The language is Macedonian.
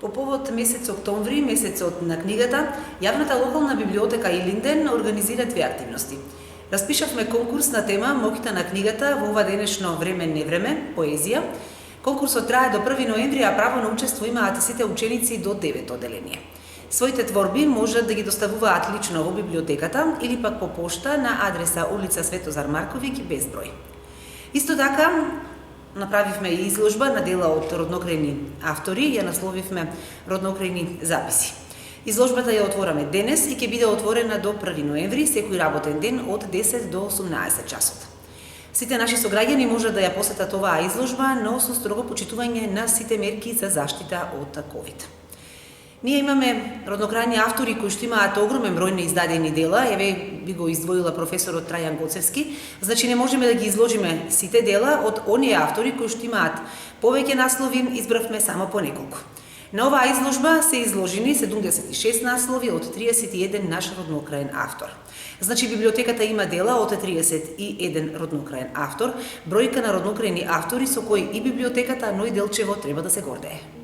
По повод месец октомври, месецот на книгата, јавната локална библиотека Илинден организира две активности. Распишавме конкурс на тема Моќта на книгата во ова денешно време, поезија. Конкурсот трае до 1 ноември, а право на учество имаат сите ученици до 9 оделение. Своите творби можат да ги доставуваат лично во библиотеката или пак по пошта на адреса улица Светозар Марковиќ, безброј. Исто така, направивме и изложба на дела од роднокрајни автори, ја насловивме Роднокрајни записи. Изложбата ја отвораме денес и ќе биде отворена до 1 ноември, секој работен ден од 10 до 18 часот. Сите наши сограѓани можат да ја посетат оваа изложба, но со строго почитување на сите мерки за заштита од ковид. Ние имаме роднокрајни автори кои што имаат огромен број на издадени дела, еве би го издвоила професорот Трајан Гоцевски, значи не можеме да ги изложиме сите дела од оние автори кои што имаат повеќе наслови, избравме само по неколку. На оваа изложба се изложени 76 наслови од 31 наш роднокрајен автор. Значи библиотеката има дела од 31 роднокрајен автор, бројка на роднокрајни автори со кои и библиотеката, но и Делчево треба да се гордее.